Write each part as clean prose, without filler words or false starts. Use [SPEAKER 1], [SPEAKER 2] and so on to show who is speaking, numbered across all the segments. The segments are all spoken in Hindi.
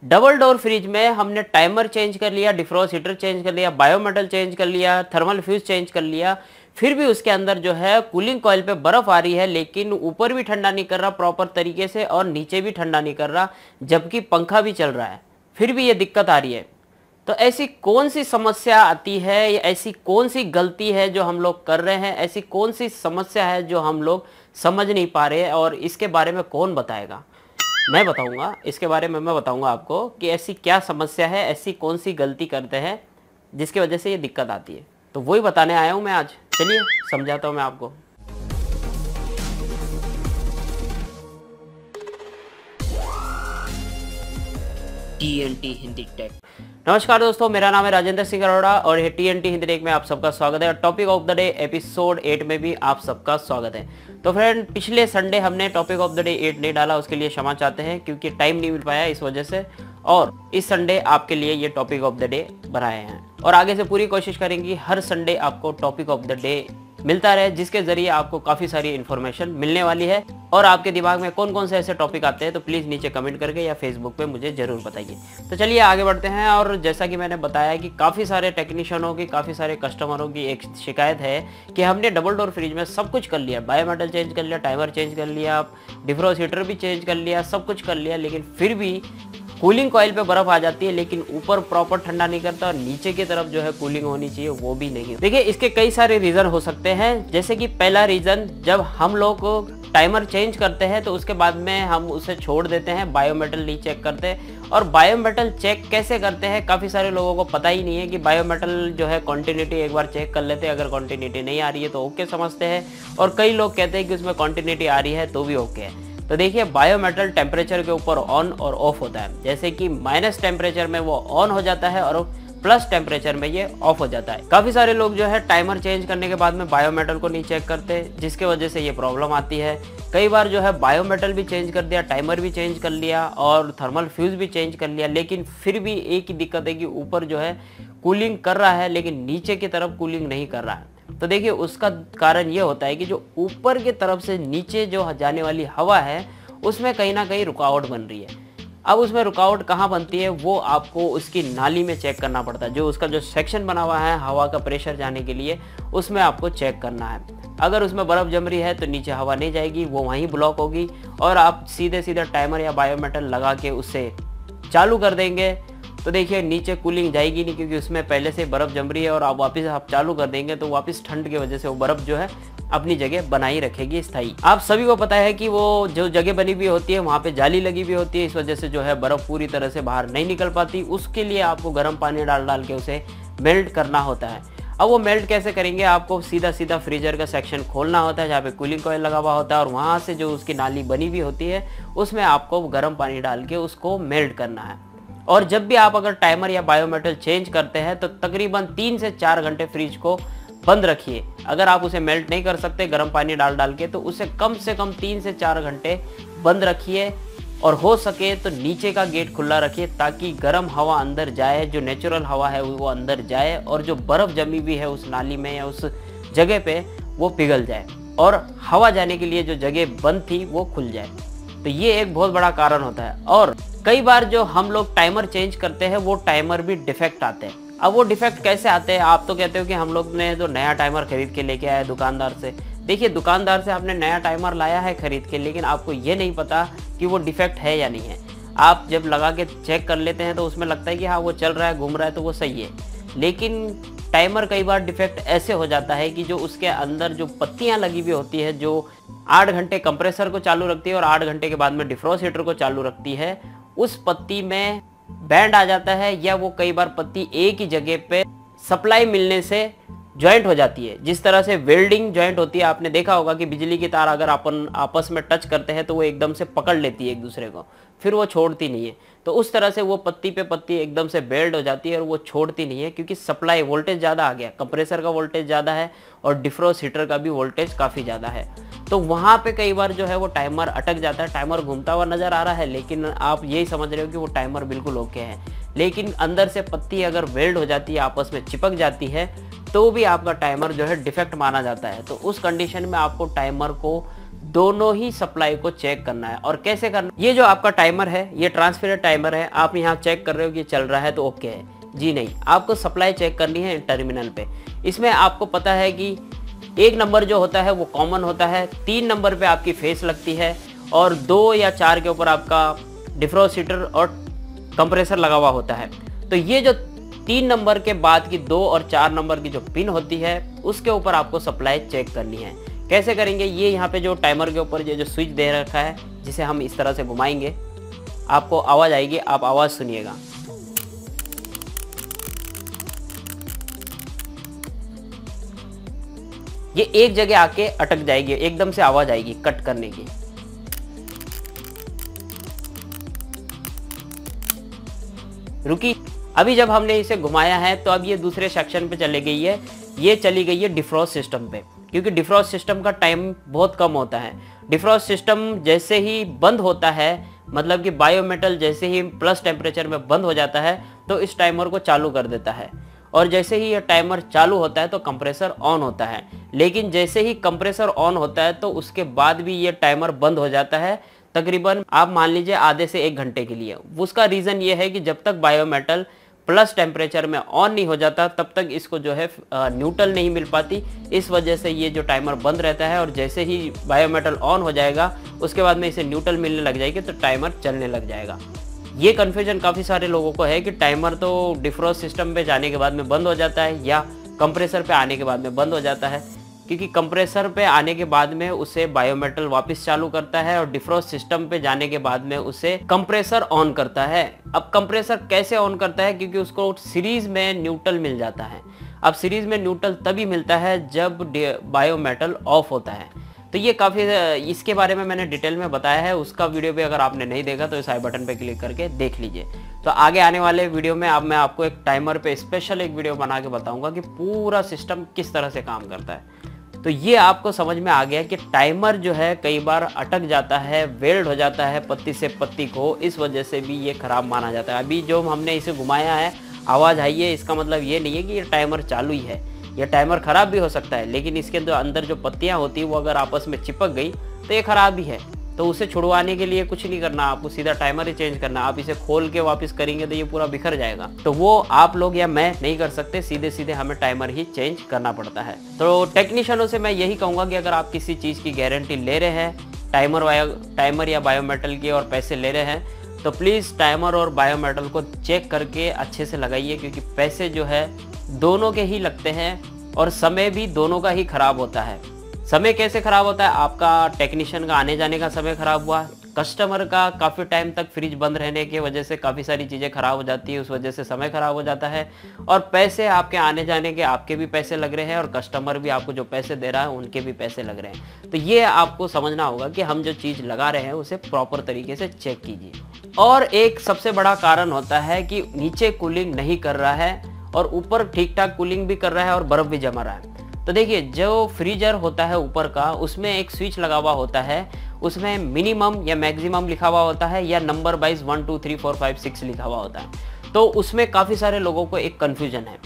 [SPEAKER 1] डबल डोर फ्रिज में हमने टाइमर चेंज कर लिया, डिफ्रॉस्ट हीटर चेंज कर लिया, बायोमेटल चेंज कर लिया, थर्मल फ्यूज चेंज कर लिया, फिर भी उसके अंदर जो है कूलिंग कॉइल पे बर्फ आ रही है, लेकिन ऊपर भी ठंडा नहीं कर रहा प्रॉपर तरीके से और नीचे भी ठंडा नहीं कर रहा, जबकि पंखा भी चल रहा है, फिर भी ये दिक्कत आ रही है। तो ऐसी कौन सी समस्या आती है या ऐसी कौन सी गलती है जो हम लोग कर रहे हैं, ऐसी कौन सी समस्या है जो हम लोग समझ नहीं पा रहे, और इसके बारे में कौन बताएगा? मैं बताऊंगा, इसके बारे में मैं बताऊंगा आपको कि ऐसी क्या समस्या है, ऐसी कौन सी गलती करते हैं जिसकी वजह से ये दिक्कत आती है। तो वही बताने आया हूं मैं आज। चलिए समझाता हूं मैं आपको। TNT Hindi tech. नमस्कार दोस्तों, मेरा नाम है राजेंद्र सिंह अरोड़ा और ये TNT हिंदी टेक में आप सबका स्वागत है। Topic of the day episode 8 में भी आप सबका स्वागत है। तो फ्रेंड, पिछले संडे हमने टॉपिक ऑफ द डे 8 नहीं डाला, उसके लिए क्षमा चाहते हैं क्योंकि टाइम नहीं मिल पाया इस वजह से, और इस संडे आपके लिए ये टॉपिक ऑफ द डे बनाए हैं और आगे से पूरी कोशिश करेंगे हर संडे आपको टॉपिक ऑफ द डे मिलता रहे, जिसके जरिए आपको काफ़ी सारी इन्फॉर्मेशन मिलने वाली है। और आपके दिमाग में कौन कौन से ऐसे टॉपिक आते हैं तो प्लीज़ नीचे कमेंट करके या फेसबुक पे मुझे ज़रूर बताइए। तो चलिए आगे बढ़ते हैं। और जैसा कि मैंने बताया कि काफ़ी सारे टेक्नीशियनों की, काफ़ी सारे कस्टमरों की एक शिकायत है कि हमने डबल डोर फ्रिज में सब कुछ कर लिया, बायोमेटल चेंज कर लिया, टाइमर चेंज कर लिया, डिफ्रॉस्ट हीटर भी चेंज कर लिया, सब कुछ कर लिया, लेकिन फिर भी कूलिंग कॉइल पे बर्फ आ जाती है, लेकिन ऊपर प्रॉपर ठंडा नहीं करता और नीचे की तरफ जो है कूलिंग होनी चाहिए वो भी नहीं। देखिए, इसके कई सारे रीज़न हो सकते हैं। जैसे कि पहला रीज़न, जब हम लोग टाइमर चेंज करते हैं तो उसके बाद में हम उसे छोड़ देते हैं, बायोमेटल नहीं चेक करते। और बायोमेटल चेक कैसे करते हैं, काफ़ी सारे लोगों को पता ही नहीं है कि बायोमेटल जो है कॉन्टिन्यूटी एक बार चेक कर लेते हैं, अगर कॉन्टिन्यूटी नहीं आ रही है तो ओके समझते हैं, और कई लोग कहते हैं कि उसमें कॉन्टिन्यूटी आ रही है तो भी ओके है। तो देखिए, बायोमेटल टेम्परेचर के ऊपर ऑन और ऑफ होता है। जैसे कि माइनस टेम्परेचर में वो ऑन हो जाता है और प्लस टेम्परेचर में ये ऑफ हो जाता है। काफ़ी सारे लोग जो है टाइमर चेंज करने के बाद में बायोमेटल को नहीं चेक करते, जिसके वजह से ये प्रॉब्लम आती है। कई बार जो है बायोमेटल भी चेंज कर दिया, टाइमर भी चेंज कर लिया और थर्मल फ्यूज भी चेंज कर लिया, लेकिन फिर भी एक ही दिक्कत है कि ऊपर जो है कूलिंग कर रहा है लेकिन नीचे की तरफ कूलिंग नहीं कर रहा है। तो देखिए, उसका कारण ये होता है कि जो ऊपर की तरफ से नीचे जो जाने वाली हवा है उसमें कहीं ना कहीं रुकावट बन रही है। अब उसमें रुकावट कहाँ बनती है वो आपको उसकी नाली में चेक करना पड़ता है। जो उसका जो सेक्शन बना हुआ है हवा का प्रेशर जाने के लिए, उसमें आपको चेक करना है। अगर उसमें बर्फ़ जम रही है तो नीचे हवा नहीं जाएगी, वो वहीं ब्लॉक होगी और आप सीधे सीधे टाइमर या बायोमेटल लगा के उसे चालू कर देंगे तो देखिए नीचे कूलिंग जाएगी नहीं, क्योंकि उसमें पहले से बर्फ़ जम रही है। और आप वापस चालू कर देंगे तो वापस ठंड की वजह से वो बर्फ़ जो है अपनी जगह बनाई रखेगी स्थायी। आप सभी को पता है कि वो जो जगह बनी हुई होती है वहाँ पे जाली लगी हुई होती है, इस वजह से जो है बर्फ़ पूरी तरह से बाहर नहीं निकल पाती। उसके लिए आपको गर्म पानी डाल डाल के उसे मेल्ट करना होता है। अब वो मेल्ट कैसे करेंगे, आपको सीधा सीधा फ्रीजर का सेक्शन खोलना होता है जहाँ पे कूलिंग कॉइल लगा हुआ होता है, और वहाँ से जो उसकी नाली बनी हुई होती है उसमें आपको गर्म पानी डाल के उसको मेल्ट करना है। और जब भी आप अगर टाइमर या बायोमेटल चेंज करते हैं तो तकरीबन 3 से 4 घंटे फ्रिज को बंद रखिए। अगर आप उसे मेल्ट नहीं कर सकते गर्म पानी डाल डाल के, तो उसे कम से कम 3 से 4 घंटे बंद रखिए, और हो सके तो नीचे का गेट खुला रखिए ताकि गर्म हवा अंदर जाए, जो नेचुरल हवा है वो अंदर जाए और जो बर्फ़ जमी हुई है उस नाली में या उस जगह पे वो पिघल जाए और हवा जाने के लिए जो जगह बंद थी वो खुल जाए। तो ये एक बहुत बड़ा कारण होता है। और कई बार जो हम लोग टाइमर चेंज करते हैं वो टाइमर भी डिफेक्ट आते हैं। अब वो डिफेक्ट कैसे आते हैं, आप तो कहते हो कि हम लोग ने तो नया टाइमर खरीद के लेके आया दुकानदार से। देखिए, दुकानदार से आपने नया टाइमर लाया है खरीद के, लेकिन आपको ये नहीं पता कि वो डिफेक्ट है या नहीं है। आप जब लगा के चेक कर लेते हैं तो उसमें लगता है कि हाँ वो चल रहा है, घूम रहा है, तो वो सही है। लेकिन टाइमर कई बार डिफेक्ट ऐसे हो जाता है कि जो उसके अंदर जो पत्तियां लगी हुई होती है, जो 8 घंटे कंप्रेसर को चालू रखती है और 8 घंटे के बाद में डिफ्रॉस्ट हीटर को चालू रखती है, उस पत्ती में बैंड आ जाता है, या वो कई बार पत्ती एक ही जगह पे सप्लाई मिलने से जॉइंट हो जाती है। जिस तरह से वेल्डिंग जॉइंट होती है, आपने देखा होगा कि बिजली की तार अगर अपन आपस में टच करते हैं तो वो एकदम से पकड़ लेती है एक दूसरे को, फिर वो छोड़ती नहीं है। तो उस तरह से वो पत्ती पे पत्ती एकदम से बेल्ड हो जाती है और वो छोड़ती नहीं है, क्योंकि सप्लाई वोल्टेज ज़्यादा आ गया, कंप्रेसर का वोल्टेज ज़्यादा है और डिफ्रॉस्ट हीटर का भी वोल्टेज काफ़ी ज़्यादा है। तो वहाँ पे कई बार जो है वो टाइमर अटक जाता है। टाइमर घूमता हुआ नज़र आ रहा है, लेकिन आप यही समझ रहे हो कि वो टाइमर बिल्कुल ओके है, लेकिन अंदर से पत्ती अगर वेल्ड हो जाती है, आपस में चिपक जाती है, तो भी आपका टाइमर जो है डिफेक्ट माना जाता है। तो उस कंडीशन में आपको टाइमर को दोनों ही सप्लाई को चेक करना है। और कैसे करना, ये जो आपका टाइमर है ये ट्रांसफर टाइमर है, आप यहाँ चेक कर रहे हो कि चल रहा है तो ओके है, जी नहीं, आपको सप्लाई चेक करनी है टर्मिनल पे। इसमें आपको पता है कि 1 नंबर जो होता है वो कॉमन होता है, 3 नंबर पे आपकी फेस लगती है और 2 या 4 के ऊपर आपका डिफ्रोस्टर और कंप्रेसर लगा हुआ होता है। तो ये जो 3 नंबर के बाद की 2 और 4 नंबर की जो पिन होती है उसके ऊपर आपको सप्लाई चेक करनी है। कैसे करेंगे, ये यहाँ पे जो टाइमर के ऊपर ये जो स्विच दे रखा है, जिसे हम इस तरह से घुमाएंगे आपको आवाज़ आएगी, आप आवाज़ सुनिएगा। ये एक जगह आके अटक जाएगी, एकदम से आवाज़ आएगी कट करने की। रुकी, अभी जब हमने इसे घुमाया है तो अब ये दूसरे सेक्शन पे चली गई है, ये चली गई है डिफ्रॉस्ट सिस्टम पे, क्योंकि डिफ्रॉस्ट सिस्टम का टाइम बहुत कम होता है। डिफ्रॉस्ट सिस्टम जैसे ही बंद होता है, मतलब कि बायोमेटल जैसे ही प्लस टेम्परेचर में बंद हो जाता है तो इस टाइमर को चालू कर देता है, और जैसे ही ये टाइमर चालू होता है तो कंप्रेसर ऑन होता है। लेकिन जैसे ही कंप्रेसर ऑन होता है तो उसके बाद भी ये टाइमर बंद हो जाता है, तकरीबन आप मान लीजिए आधे से 1 घंटे के लिए। उसका रीज़न ये है कि जब तक बायोमेटल प्लस टेम्परेचर में ऑन नहीं हो जाता तब तक इसको जो है न्यूट्रल नहीं मिल पाती, इस वजह से ये जो टाइमर बंद रहता है। और जैसे ही बायोमेटल ऑन हो जाएगा उसके बाद में इसे न्यूट्रल मिलने लग जाएगी तो टाइमर चलने लग जाएगा। ये कन्फ्यूजन काफ़ी सारे लोगों को है कि टाइमर तो डिफ्रॉस्ट सिस्टम पे जाने के बाद में बंद हो जाता है या कंप्रेसर पे आने के बाद में बंद हो जाता है, क्योंकि कंप्रेसर पे आने के बाद में उसे बायोमेटल वापस चालू करता है और डिफ्रॉस्ट सिस्टम पे जाने के बाद में उसे कंप्रेसर ऑन करता है। अब कंप्रेसर कैसे ऑन करता है, क्योंकि उसको सीरीज में न्यूट्रल मिल जाता है। अब सीरीज में न्यूट्रल तभी मिलता है जब बायोमेटल ऑफ होता है। तो ये काफ़ी, इसके बारे में मैंने डिटेल में बताया है, उसका वीडियो भी अगर आपने नहीं देखा तो इस आई बटन पे क्लिक करके देख लीजिए। तो आगे आने वाले वीडियो में अब मैं आपको एक टाइमर पे स्पेशल एक वीडियो बना के बताऊंगा कि पूरा सिस्टम किस तरह से काम करता है। तो ये आपको समझ में आ गया कि टाइमर जो है कई बार अटक जाता है, वेल्ड हो जाता है पत्ती से पत्ती को, इस वजह से भी ये ख़राब माना जाता है। अभी जो हमने इसे घुमाया है आवाज़ आई है, इसका मतलब ये नहीं है कि ये टाइमर चालू ही है, ये टाइमर ख़राब भी हो सकता है। लेकिन इसके अंदर जो पत्तियाँ होती है वो अगर आपस में चिपक गई तो ये ख़राब भी है। तो उसे छुड़वाने के लिए कुछ नहीं करना, आपको सीधा टाइमर ही चेंज करना। आप इसे खोल के वापस करेंगे तो ये पूरा बिखर जाएगा, तो वो आप लोग या मैं नहीं कर सकते, सीधे सीधे हमें टाइमर ही चेंज करना पड़ता है। तो टेक्नीशियनों से मैं यही कहूँगा कि अगर आप किसी चीज़ की गारंटी ले रहे हैं, टाइमर या बायोमेटल की, और पैसे ले रहे हैं, तो प्लीज़ टाइमर और बायोमेटल को चेक करके अच्छे से लगाइए, क्योंकि पैसे जो है दोनों के ही लगते हैं और समय भी दोनों का ही खराब होता है। समय कैसे खराब होता है, आपका टेक्नीशियन का आने जाने का समय खराब हुआ, कस्टमर का काफ़ी टाइम तक फ्रिज बंद रहने की वजह से काफ़ी सारी चीज़ें ख़राब हो जाती है, उस वजह से समय ख़राब हो जाता है, और पैसे आपके आने जाने के, आपके भी पैसे लग रहे हैं और कस्टमर भी आपको जो पैसे दे रहा है उनके भी पैसे लग रहे हैं। तो ये आपको समझना होगा कि हम जो चीज़ लगा रहे हैं उसे प्रॉपर तरीके से चेक कीजिए। और एक सबसे बड़ा कारण होता है कि नीचे कूलिंग नहीं कर रहा है और ऊपर ठीक ठाक कूलिंग भी कर रहा है और बर्फ़ भी जमा रहा है। तो देखिए, जो फ्रीजर होता है ऊपर का, उसमें एक स्विच लगा हुआ होता है, उसमें मिनिमम या मैक्सिमम लिखा हुआ होता है या नंबर वाइज 1 2 3 4 5 6 लिखा हुआ होता है। तो उसमें काफ़ी सारे लोगों को एक कन्फ्यूजन है।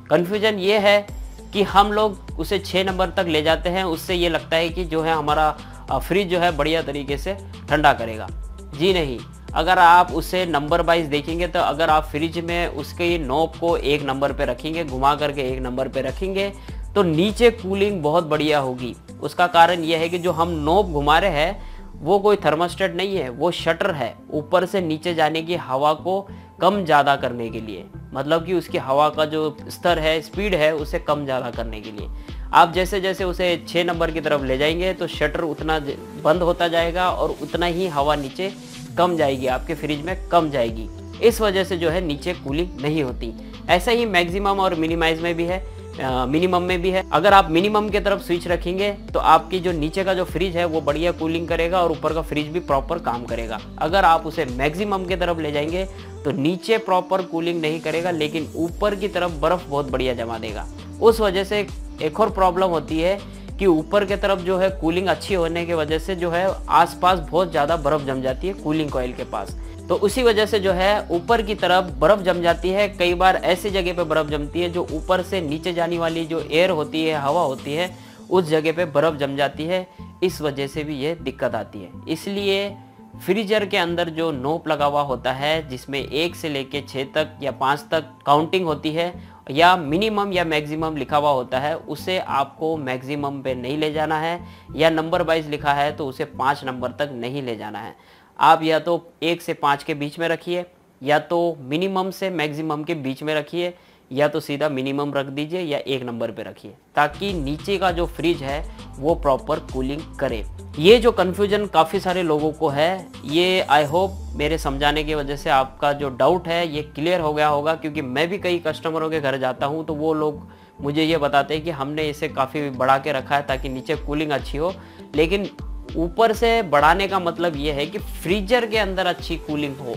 [SPEAKER 1] कन्फ्यूजन ये है कि हम लोग उसे 6 नंबर तक ले जाते हैं, उससे ये लगता है कि जो है हमारा फ्रिज जो है बढ़िया तरीके से ठंडा करेगा। जी नहीं, अगर आप उसे नंबर वाइज देखेंगे तो अगर आप फ्रिज में उसके नॉब को 1 नंबर पे रखेंगे, घुमा करके 1 नंबर पे रखेंगे, तो नीचे कूलिंग बहुत बढ़िया होगी। उसका कारण यह है कि जो हम नॉब घुमा रहे हैं वो कोई थर्मोस्टेट नहीं है, वो शटर है, ऊपर से नीचे जाने की हवा को कम ज़्यादा करने के लिए, मतलब कि उसकी हवा का जो स्तर है, स्पीड है, उसे कम ज़्यादा करने के लिए। आप जैसे जैसे उसे 6 नंबर की तरफ ले जाएंगे तो शटर उतना बंद होता जाएगा और उतना ही हवा नीचे कम जाएगी, आपके फ्रिज में कम जाएगी। इस वजह से जो है नीचे कूलिंग नहीं होती। ऐसा ही मैक्सिमम और मिनिमाइज में भी है, मिनिमम में भी है। अगर आप मिनिमम की तरफ स्विच रखेंगे तो आपकी जो नीचे का जो फ्रिज है वो बढ़िया कूलिंग करेगा और ऊपर का फ्रिज भी प्रॉपर काम करेगा। अगर आप उसे मैक्सिमम की तरफ ले जाएंगे तो नीचे प्रॉपर कूलिंग नहीं करेगा, लेकिन ऊपर की तरफ बर्फ़ बहुत बढ़िया जमा देगा। उस वजह से एक और प्रॉब्लम होती है कि ऊपर की तरफ जो है कूलिंग अच्छी होने की वजह से जो है आसपास बहुत ज़्यादा बर्फ़ जम जाती है कूलिंग कॉइल के पास, तो उसी वजह से जो है ऊपर की तरफ बर्फ़ जम जाती है। कई बार ऐसी जगह पे बर्फ़ जमती है जो ऊपर से नीचे जाने वाली जो एयर होती है, हवा होती है, उस जगह पे बर्फ़ जम जाती है, इस वजह से भी ये दिक्कत आती है। इसलिए फ्रीजर के अंदर जो नोप लगा हुआ होता है, जिसमें 1 से लेके 6 तक या 5 तक काउंटिंग होती है या मिनिमम या मैक्सिमम लिखा हुआ होता है, उसे आपको मैक्सिमम पे नहीं ले जाना है, या नंबर वाइज लिखा है तो उसे 5 नंबर तक नहीं ले जाना है। आप या तो 1 से 5 के बीच में रखिए, या तो मिनिमम से मैक्सिमम के बीच में रखिए, या तो सीधा मिनिमम रख दीजिए या 1 नंबर पे रखिए, ताकि नीचे का जो फ्रिज है वो प्रॉपर कूलिंग करे। ये जो कन्फ्यूजन काफ़ी सारे लोगों को है, ये आई होप मेरे समझाने की वजह से आपका जो डाउट है ये क्लियर हो गया होगा, क्योंकि मैं भी कई कस्टमरों के घर जाता हूँ तो वो लोग मुझे ये बताते हैं कि हमने इसे काफ़ी बढ़ा के रखा है ताकि नीचे कूलिंग अच्छी हो, लेकिन ऊपर से बढ़ाने का मतलब ये है कि फ्रीजर के अंदर अच्छी कूलिंग हो,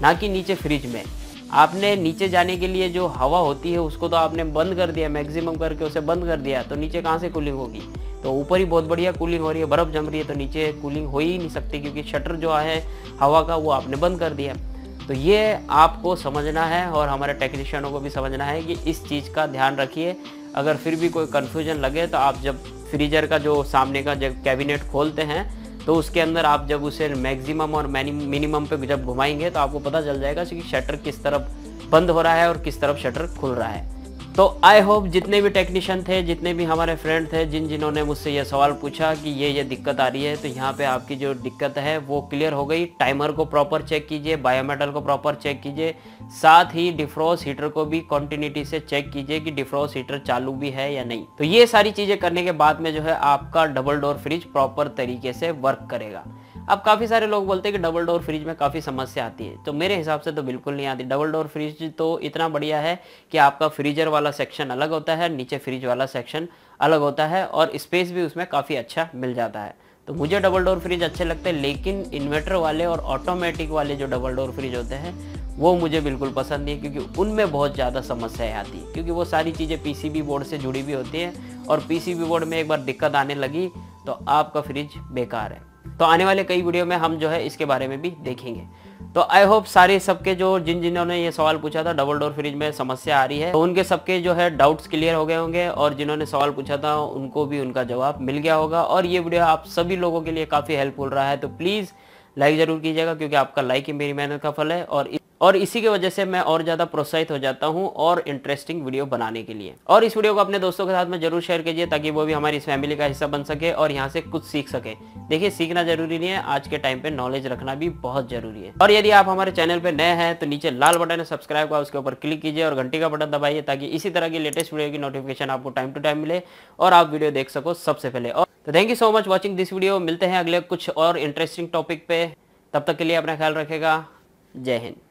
[SPEAKER 1] ना कि नीचे फ्रिज में। आपने नीचे जाने के लिए जो हवा होती है उसको तो आपने बंद कर दिया, मैक्सिमम करके उसे बंद कर दिया, तो नीचे कहाँ से कूलिंग होगी? तो ऊपर ही बहुत बढ़िया कूलिंग हो रही है, बर्फ़ जम रही है, तो नीचे कूलिंग हो ही नहीं सकती, क्योंकि शटर जो है हवा का वो आपने बंद कर दिया। तो ये आपको समझना है और हमारे टेक्नीशियनों को भी समझना है कि इस चीज़ का ध्यान रखिए। अगर फिर भी कोई कन्फ्यूजन लगे तो आप जब फ्रीजर का जो सामने का जब कैबिनेट खोलते हैं तो उसके अंदर आप जब उसे मैक्सिमम और मिनिमम पे जब घुमाएंगे तो आपको पता चल जाएगा कि शटर किस तरफ बंद हो रहा है और किस तरफ शटर खुल रहा है। तो आई होप जितने भी टेक्नीशियन थे, जितने भी हमारे फ्रेंड थे, जिन्होंने मुझसे ये सवाल पूछा कि ये दिक्कत आ रही है, तो यहाँ पे आपकी जो दिक्कत है वो क्लियर हो गई। टाइमर को प्रॉपर चेक कीजिए, बायोमेटल को प्रॉपर चेक कीजिए, साथ ही डिफ्रॉस्ट हीटर को भी कंटिन्यूटी से चेक कीजिए कि डिफ्रॉस्ट हीटर चालू भी है या नहीं। तो ये सारी चीज़ें करने के बाद में जो है आपका डबल डोर फ्रिज प्रॉपर तरीके से वर्क करेगा। अब काफ़ी सारे लोग बोलते हैं कि डबल डोर फ्रिज में काफ़ी समस्या आती है, तो मेरे हिसाब से तो बिल्कुल नहीं आती। डबल डोर फ्रिज तो इतना बढ़िया है कि आपका फ्रीजर वाला सेक्शन अलग होता है, नीचे फ्रिज वाला सेक्शन अलग होता है, और स्पेस भी उसमें काफ़ी अच्छा मिल जाता है। तो मुझे डबल डोर फ्रिज अच्छे लगते हैं, लेकिन इन्वर्टर वाले और ऑटोमेटिक वाले जो डबल डोर फ्रिज होते हैं वो मुझे बिल्कुल पसंद नहीं है, क्योंकि उनमें बहुत ज़्यादा समस्याएं आती है, क्योंकि वो सारी चीज़ें पीसीबी बोर्ड से जुड़ी भी होती हैं, और पीसीबी बोर्ड में एक बार दिक्कत आने लगी तो आपका फ्रिज बेकार है। तो आने वाले कई वीडियो में हम जो है इसके बारे में भी देखेंगे। तो आई होप सारे सबके जो जिन्होंने ये सवाल पूछा था डबल डोर फ्रिज में समस्या आ रही है, तो उनके सबके जो है डाउट्स क्लियर हो गए होंगे, और जिन्होंने सवाल पूछा था उनको भी उनका जवाब मिल गया होगा। और ये वीडियो आप सभी लोगों के लिए काफ़ी हेल्पफुल रहा है, तो प्लीज़ लाइक ज़रूर कीजिएगा, क्योंकि आपका लाइक ही मेरी मेहनत का फल है, और इसी की वजह से मैं और ज़्यादा प्रोत्साहित हो जाता हूं और इंटरेस्टिंग वीडियो बनाने के लिए। और इस वीडियो को अपने दोस्तों के साथ में जरूर शेयर कीजिए, ताकि वो भी हमारी इस फैमिली का हिस्सा बन सके और यहाँ से कुछ सीख सके। देखिए, सीखना जरूरी नहीं है, आज के टाइम पे नॉलेज रखना भी बहुत जरूरी है। और यदि आप हमारे चैनल पे नए हैं तो नीचे लाल बटन है सब्सक्राइब का, उसके ऊपर क्लिक कीजिए और घंटी का बटन दबाइए, ताकि इसी तरह की लेटेस्ट वीडियो की नोटिफिकेशन आपको टाइम टू टाइम मिले और आप वीडियो देख सको सबसे पहले। और तो thank you so much watching this video. मिलते हैं अगले कुछ और इंटरेस्टिंग टॉपिक पे, तब तक के लिए अपना ख्याल रखेगा। जय हिंद।